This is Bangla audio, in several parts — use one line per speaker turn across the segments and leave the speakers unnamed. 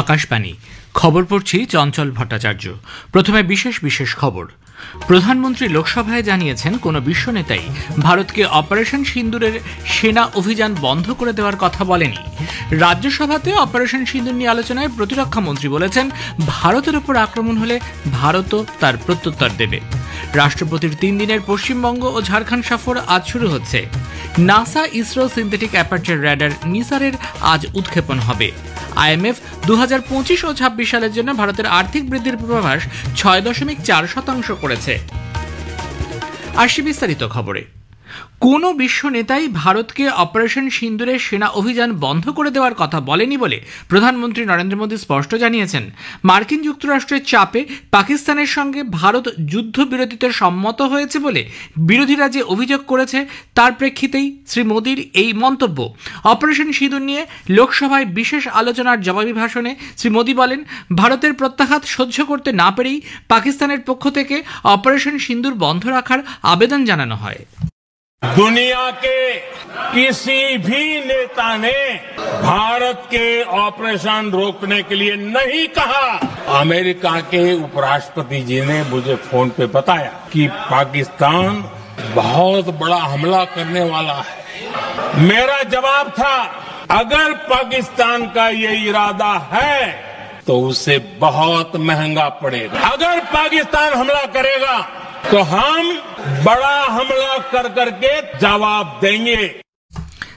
আকাশবাণী খবর পড়ছি চঞ্চল ভট্টাচার্য। প্রথমে বিশেষ খবর। প্রধানমন্ত্রী লোকসভায় জানিয়েছেন কোনো বিশ্ব নেতাই ভারতকে অপারেশন সিন্দুরের সেনা অভিযান বন্ধ করে দেওয়ার কথা বলেনি। রাজ্যসভাতে অপারেশন সিন্দুর নিয়ে আলোচনায় প্রতিরক্ষা মন্ত্রী বলেছেন, ভারতের ওপর আক্রমণ হলে ভারতও তার প্রত্যুত্তর দেবে। রাষ্ট্রপতির 3 দিনের পশ্চিমবঙ্গ ও ঝাড়খণ্ড সফর আজ শুরু হচ্ছে। NASA ISRO synthetic aperture radar নিসারের আজ উৎক্ষেপণ হবে। IMF 2025 ও 26 সালের জন্য ভারতের আর্থিক বৃদ্ধির পূর্বাভাস 6.4% করেছে। আসি বিস্তারিত খবরে। কোনো বিশ্ব নেতাই ভারতকে অপারেশন সিন্দুরের সেনা অভিযান বন্ধ করে দেওয়ার কথা বলেনি বলে প্রধানমন্ত্রী নরেন্দ্র মোদী স্পষ্ট জানিয়েছেন। মার্কিন যুক্তরাষ্ট্রের চাপে পাকিস্তানের সঙ্গে ভারত যুদ্ধবিরতিতে সম্মত হয়েছে বলে বিরোধীরা যে অভিযোগ করেছে তার প্রেক্ষিতেই শ্রী মোদীর এই মন্তব্য। অপারেশন সিঁদুর নিয়ে লোকসভায় বিশেষ আলোচনার জবাবি ভাষণে শ্রী মোদী বলেন, ভারতের প্রত্যাঘাত সহ্য করতে না পেরেই পাকিস্তানের পক্ষ থেকে অপারেশন সিন্দুর বন্ধ রাখার আবেদন জানানো হয়।
दुनिया के किसी भी नेता ने भारत के ऑपरेशन रोकने के लिए नहीं कहा। अमेरिका के उपराष्ट्रपति जी ने मुझे फोन पे बताया कि पाकिस्तान बहुत बड़ा हमला करने वाला है। मेरा जवाब था, अगर पाकिस्तान का ये इरादा है तो उसे बहुत महंगा पड़ेगा। अगर पाकिस्तान हमला करेगा तो हम बड़ा हमला कर करके जवाब देंगे।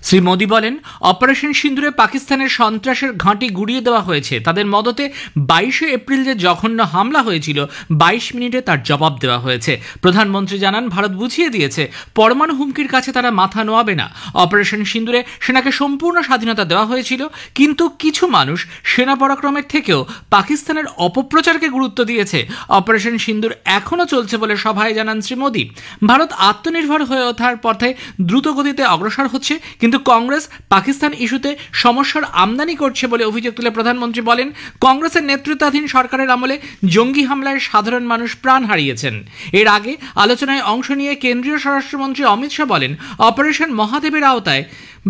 শ্রী মোদী বলেন, অপারেশন সিন্দুরে পাকিস্তানের সন্ত্রাসের ঘাঁটি গুড়িয়ে দেওয়া হয়েছে। তাদের মদতে 22 এপ্রিল যে জঘন্য হামলা হয়েছিল 22 মিনিটে তার জবাব দেওয়া হয়েছে। প্রধানমন্ত্রী জানান, ভারত বুঝিয়ে দিয়েছে পরমাণু হুমকির কাছে তারা মাথা নোয়াবে না। অপারেশন সিন্দুরে সেনাকে সম্পূর্ণ স্বাধীনতা দেওয়া হয়েছিল, কিন্তু কিছু মানুষ সেনা পরাক্রমের থেকেও পাকিস্তানের অপপ্রচারকে গুরুত্ব দিয়েছে। অপারেশন সিন্দুর এখনও চলছে বলে সভায় জানান শ্রী মোদী। ভারত আত্মনির্ভর হয়ে ওঠার পথে দ্রুত গতিতে অগ্রসর হচ্ছে, কিন্তু কংগ্রেস পাকিস্তান ইস্যুতে সমস্যার আমদানি করছে বলে অভিযোগ তুলে প্রধানমন্ত্রী বলেন, কংগ্রেসের নেতৃত্বাধীন সরকারের আমলে জঙ্গি হামলায় সাধারণ মানুষ প্রাণ হারিয়েছেন। এর আগে আলোচনায় অংশ নিয়ে কেন্দ্রীয় স্বরাষ্ট্রমন্ত্রী অমিত শাহ বলেন, অপারেশন মহাদেবের আওতায়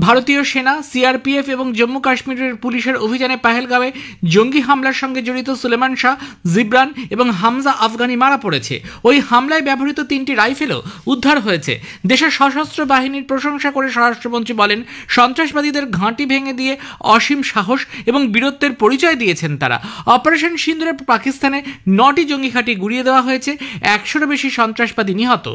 ভারতীয় সেনা, CRPF এবং জম্মু কাশ্মীরের পুলিশের অভিযানে পাহেলগাঁওয়ে জঙ্গি হামলার সঙ্গে জড়িত সুলেমান শাহ, জিবরান এবং হামজা আফগানি মারা পড়েছে। ওই হামলায় ব্যবহৃত 3টি রাইফেলও উদ্ধার হয়েছে। দেশের সশস্ত্র বাহিনীর প্রশংসা করে স্বরাষ্ট্রমন্ত্রী বলেন, সন্ত্রাসবাদীদের ঘাঁটি ভেঙে দিয়ে অসীম সাহস এবং বীরত্বের পরিচয় দিয়েছেন তারা। অপারেশন সিন্দুরে পাকিস্তানে 9টি জঙ্গি ঘাঁটি গুড়িয়ে দেওয়া হয়েছে, 100-এরও বেশি সন্ত্রাসবাদী নিহত।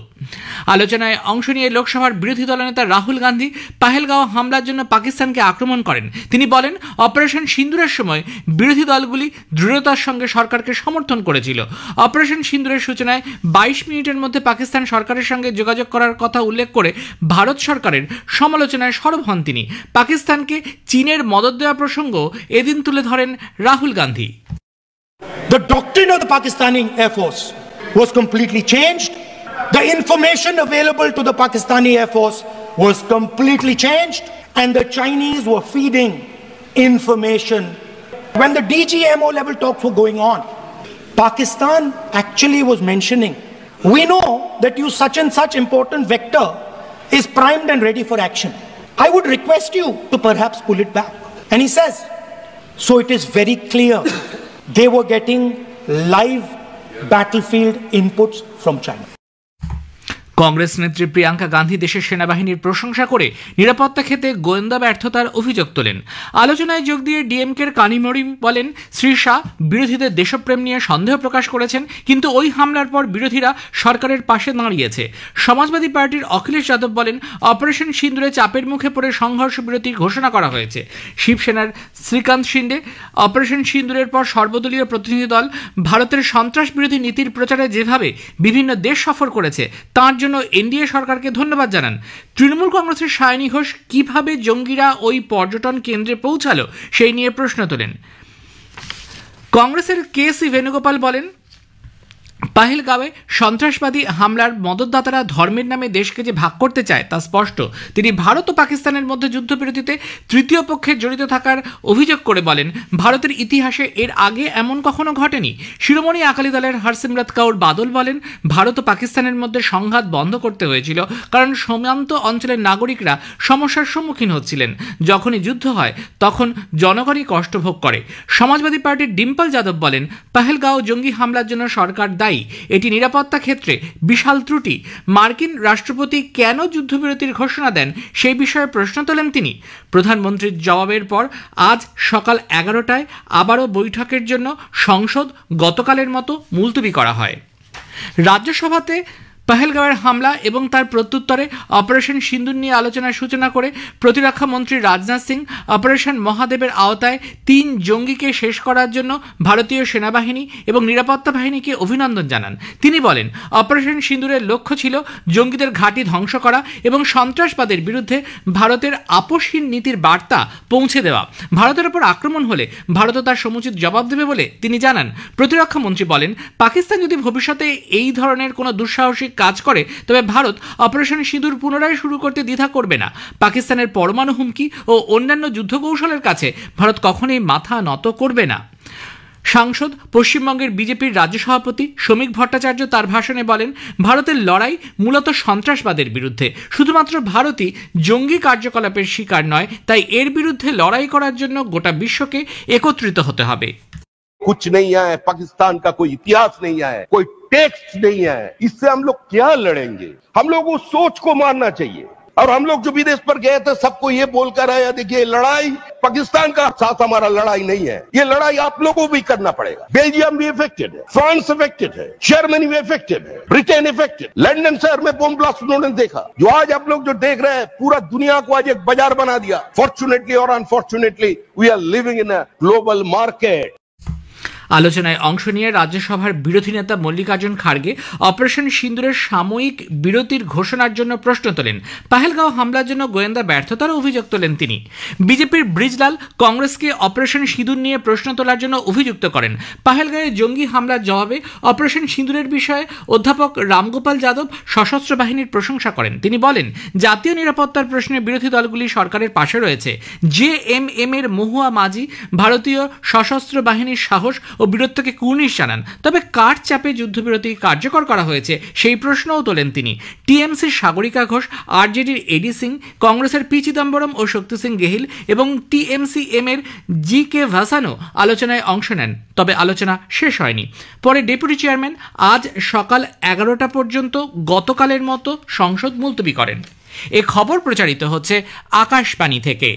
আলোচনায় অংশ নিয়ে লোকসভার বিরোধী দলনেতা রাহুল গান্ধী পাহেলগাঁও হামলার জন্য পাকিস্তানকে আক্রমণ করেন। তিনি বলেন, অপারেশন সিন্দুরের সময় বিরোধী দলগুলি দৃঢ়তার সঙ্গে সরকারকে সমর্থন করেছিল। অপারেশন সিন্দুরের সূচনায় 22 মিনিটের মধ্যে পাকিস্তান সরকারের সঙ্গে যোগাযোগ করার কথা উল্লেখ করে ভারত সরকারের সমালোচনায় সরব হন তিনি। পাকিস্তানকে চীনের মদদ দেওয়া প্রসঙ্গ এদিন তুলে ধরেন Rahul Gandhi.
The doctrine of the Pakistani Air Force was completely changed. The information available to the Pakistani Air Force was completely changed, and the Chinese were feeding information. When the DGMO level talks were going on, Pakistan actually was mentioning, we know that you such and such important vector is primed and ready for action. I would request you to perhaps pull it back. And he says, so it is very clear they were getting live battlefield inputs from China.
Congress নেত্রী প্রিয়াঙ্কা গান্ধী দেশের সেনাবাহিনীর প্রশংসা করে নিরাপত্তা ক্ষেত্রে গোয়েন্দা ব্যর্থতার অভিযোগ তোলেন। আলোচনায় যোগ দিয়ে ডিএমকের কানিমোড়ি বলেন, শ্রী শাহ বিরোধীদের দেশপ্রেম নিয়ে সন্দেহ প্রকাশ করেছেন, কিন্তু ওই হামলার পর বিরোধীরা সরকারের পাশে দাঁড়িয়েছে। সমাজবাদী পার্টির অখিলেশ যাদব বলেন, অপারেশন সিন্দুরে চাপের মুখে পড়ে সংঘর্ষ বিরতির ঘোষণা করা হয়েছে। শিবসেনার শ্রীকান্ত শিন্ডে অপারেশন সিন্দুরের পর সর্বদলীয় প্রতিনিধি দল ভারতের সন্ত্রাস বিরোধী নীতির প্রচারে যেভাবে বিভিন্ন দেশ সফর করেছে তার জন্য এনডিএ সরকারকে ধন্যবাদ জানান। তৃণমূল কংগ্রেসের সায়নী ঘোষ কিভাবে জঙ্গিরা ওই পর্যটন কেন্দ্রে পৌঁছালো সেই নিয়ে প্রশ্ন তোলেন। কংগ্রেসের KC বেণুগোপাল বলেন, পাহেলগাঁওয়ে সন্ত্রাসবাদী হামলার মদতদাতারা ধর্মের নামে দেশকে যে ভাগ করতে চায় তা স্পষ্ট। তিনি ভারত ও পাকিস্তানের মধ্যে যুদ্ধবিরতিতে তৃতীয় পক্ষের জড়িত থাকার অভিযোগ করে বলেন, ভারতের ইতিহাসে এর আগে এমন কখনো ঘটেনি। শিরোমণি আকালি দলের হরসিমরত কৌর বাদল বলেন, ভারত ও পাকিস্তানের মধ্যে সংঘাত বন্ধ করতে হয়েছিল কারণ সীমান্ত অঞ্চলের নাগরিকরা সমস্যার সম্মুখীন হচ্ছিলেন। যখনই যুদ্ধ হয় তখন জনগণই কষ্ট ভোগ করে। সমাজবাদী পার্টির ডিম্পল যাদব বলেন, পাহেলগাঁও জঙ্গি হামলার জন্য সরকার দায়ী। এটি নিরাপত্তা ক্ষেত্রে বিশাল ত্রুটি। মার্কিন রাষ্ট্রপতি কেন যুদ্ধবিরতির ঘোষণা দেন সেই বিষয়ে প্রশ্ন তোলেন তিনি। প্রধানমন্ত্রীর জবাবের পর আজ সকাল 11টায় আবারও বৈঠকের জন্য সংসদ গতকালের মতো মুলতবি করা হয়। রাজ্যসভাতে পাহেলগাঁওয়ের হামলা এবং তার প্রত্যুত্তরে অপারেশন সিন্দুর নিয়ে আলোচনার সূচনা করে প্রতিরক্ষা মন্ত্রী রাজনাথ সিং অপারেশন মহাদেবের আওতায় 3 জঙ্গিকে শেষ করার জন্য ভারতীয় সেনাবাহিনী এবং নিরাপত্তা বাহিনীকে অভিনন্দন জানান। তিনি বলেন, অপারেশন সিন্দুরের লক্ষ্য ছিল জঙ্গিদের ঘাঁটি ধ্বংস করা এবং সন্ত্রাসবাদের বিরুদ্ধে ভারতের আপোষহীন নীতির বার্তা পৌঁছে দেওয়া। ভারতের ওপর আক্রমণ হলে ভারত তার সমুচিত জবাব দেবে বলে তিনি জানান। প্রতিরক্ষা মন্ত্রী বলেন, পাকিস্তান যদি ভবিষ্যতে এই ধরনের কোনো দুঃসাহসিক কাজ করে তবে ভারত অপারেশন সিঁদুর পুনরায় শুরু করতে দ্বিধা করবে না। পাকিস্তানের পরমাণু হুমকি ও অন্যান্য যুদ্ধকৌশলের কাছে ভারত কখনোই মাথা নত করবে না। সাংসদ পশ্চিমবঙ্গের বিজেপির রাজ্য সভাপতি শ্রমিক ভট্টাচার্য তার ভাষণে বলেন, ভারতের লড়াই মূলত সন্ত্রাসবাদের বিরুদ্ধে। শুধুমাত্র ভারতই জঙ্গি কার্যকলাপের শিকার নয়, তাই এর বিরুদ্ধে লড়াই করার জন্য গোটা বিশ্বকে একত্রিত হতে হবে।
कुछ नहीं है, पाकिस्तान का कोई इतिहास नहीं है, कोई टेक्स्ट नहीं है, इससे हम लोग क्या लड़ेंगे? हम लोग उस सोच को मारना चाहिए। और हम लोग जो विदेश पर गए थे सबको ये बोलकर आए, देखिए लड़ाई पाकिस्तान का साथ हमारा लड़ाई नहीं है, ये लड़ाई आप लोगों को भी करना पड़ेगा। बेल्जियम भी इफेक्टेड है, फ्रांस इफेक्टेड है, जर्मनी भी इफेक्टेड है, ब्रिटेन इफेक्टेड। लंदन शहर में बम ब्लास्ट उन्होंने देखा। जो आज आप लोग जो देख रहे हैं, पूरा दुनिया को आज एक बाजार बना दिया। फॉर्चुनेटली और unfortunately we are living in a global market.
আলোচনায় অংশ নিয়ে রাজ্যসভার বিরোধী নেতা মল্লিকার্জুন খার্গে অপারেশন সিন্দুরের সাময়িক বিরতির ঘোষণার জন্য প্রশ্ন তোলেন। পাহেলগাঁও হামলার জন্য গোয়েন্দা ব্যর্থতার অভিযোগ তোলেন তিনি। বিজেপির ব্রিজলাল কংগ্রেসকে অপারেশন সিঁদুর নিয়ে প্রশ্ন তোলার জন্য অভিযুক্ত করেন। পাহেলগাঁওয়ে জঙ্গি হামলার জবাবে অপারেশন সিঁদুরের বিষয়ে অধ্যাপক রামগোপাল যাদব সশস্ত্র বাহিনীর প্রশংসা করেন। তিনি বলেন, জাতীয় নিরাপত্তার প্রশ্নে বিরোধী দলগুলি সরকারের পাশে রয়েছে। জেএমএম এর মহুয়া মাঝি ভারতীয় সশস্ত্র বাহিনীর সাহস ও বীরত্বকে কুর্নিশ জানান। তবে কার চাপে যুদ্ধবিরতি কার্যকর করা হয়েছে সেই প্রশ্নও তোলেন তিনি। টিএমসির সাগরিকা ঘোষ, আরজেডির এডি সিং, কংগ্রেসের পি চিদম্বরম ও শক্তি সিং গেহিল এবং টিএমসিএম এর জি.কে. ভাসানো আলোচনায় অংশ নেন। তবে আলোচনা শেষ হয়নি। পরে ডেপুটি চেয়ারম্যান আজ সকাল 11টা পর্যন্ত গতকালের মতো সংসদ মুলতবি করেন। এ খবর প্রচারিত হচ্ছে আকাশবাণী থেকে।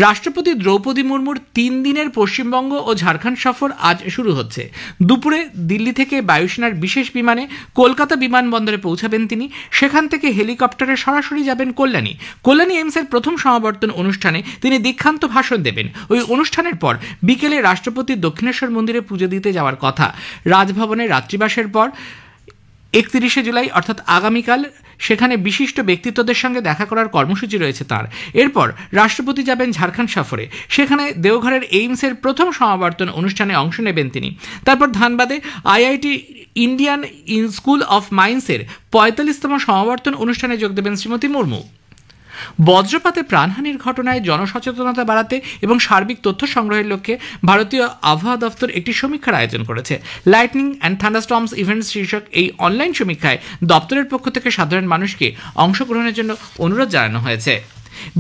রাষ্ট্রপতি দ্রৌপদী মুর্মুর 3 দিনের পশ্চিমবঙ্গ ও ঝাড়খণ্ড সফর আজ শুরু হচ্ছে। দুপুরে দিল্লি থেকে বায়ুসেনার বিশেষ বিমানে কলকাতা বিমানবন্দরে পৌঁছাবেন তিনি। সেখান থেকে হেলিকপ্টারে সরাসরি যাবেন কল্যাণী। কল্যাণী এইমসের প্রথম সমাবর্তন অনুষ্ঠানে তিনি দীক্ষান্ত ভাষণ দেবেন। ওই অনুষ্ঠানের পর বিকেলে রাষ্ট্রপতি দক্ষিণেশ্বর মন্দিরে পুজো দিতে যাওয়ার কথা। রাজভবনে রাত্রিবাসের পর 31শে জুলাই অর্থাৎ আগামীকাল সেখানে বিশিষ্ট ব্যক্তিত্বদের সঙ্গে দেখা করার কর্মসূচি রয়েছে তার। এরপর রাষ্ট্রপতি যাবেন ঝাড়খণ্ড সফরে। সেখানে দেওঘরের এইমসের প্রথম সমাবর্তন অনুষ্ঠানে অংশ নেবেন তিনি। তারপর ধানবাদে আইআইটি ইন্ডিয়ান স্কুল অফ মাইন্সের 45তম সমাবর্তন অনুষ্ঠানে যোগ দেবেন শ্রীমতী মুর্মু। বজ্রপাতে প্রাণহানির ঘটনায় জনসচেতনতা বাড়াতে এবং সার্বিক তথ্য সংগ্রহের লক্ষ্যে ভারতীয় আবহাওয়া দফতর একটি সমীক্ষার আয়োজন করেছে। লাইটনিং অ্যান্ড থান্ডারস্টর্মস ইভেন্টস শীর্ষক এই অনলাইন সমীক্ষায় দপ্তরের পক্ষ থেকে সাধারণ মানুষকে অংশগ্রহণের জন্য অনুরোধ জানানো হয়েছে।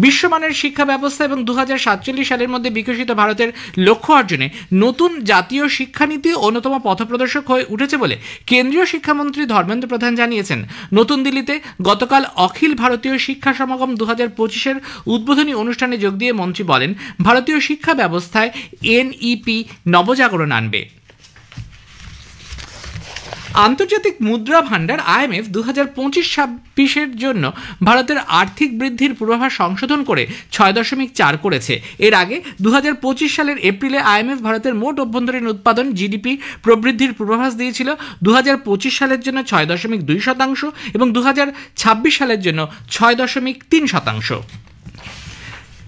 বিশ্বমানের শিক্ষা ব্যবস্থা এবং 2047 সালের মধ্যে বিকশিত ভারতের লক্ষ্য অর্জনে নতুন জাতীয় শিক্ষানীতি অন্যতম পথপ্রদর্শক হয়ে উঠেছে বলে কেন্দ্রীয় শিক্ষামন্ত্রী ধর্মেন্দ্র প্রধান জানিয়েছেন। নতুন দিল্লিতে গতকাল অখিল ভারতীয় শিক্ষা সমাগম 2025-এর উদ্বোধনী অনুষ্ঠানে যোগ দিয়ে মন্ত্রী বলেন, ভারতীয় শিক্ষা ব্যবস্থায় এনইপি নবজাগরণ আনবে। আন্তর্জাতিক মুদ্রা ভান্ডার আইএমএফ 2025-26-এর জন্য ভারতের আর্থিক বৃদ্ধির পূর্বাভাস সংশোধন করে 6.4 করেছে। এর আগে 2025 সালের এপ্রিলে আইএমএফ ভারতের মোট অভ্যন্তরীণ উৎপাদন জিডিপি প্রবৃদ্ধির পূর্বাভাস দিয়েছিল 2025 সালের জন্য 6.2% এবং 2026 সালের জন্য 6.3%।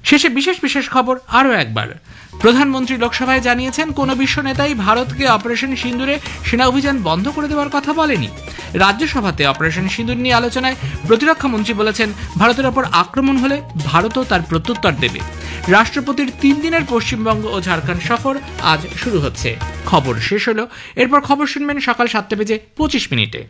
শেষে বিশেষ বিশেষ খবর আরও একবার। প্রধানমন্ত্রী লোকসভায় জানিয়েছেন, কোনো বিশ্ব নেতাই ভারতকে অপারেশন সিঁদুরে সেনা অভিযান বন্ধ করে দেওয়ার কথা বলেনি। রাজ্যসভাতে অপারেশন সিঁদুর নিয়ে আলোচনায় প্রতিরক্ষা মন্ত্রী বলেছেন, ভারতের ওপর আক্রমণ হলে ভারতও তার প্রত্যুত্তর দেবে। রাষ্ট্রপতির 3 দিনের পশ্চিমবঙ্গ ও ঝাড়খণ্ড সফর আজ শুরু হচ্ছে। খবর শেষ হলো, এরপর খবর শুনবেন সকাল 7:25 মিনিটে।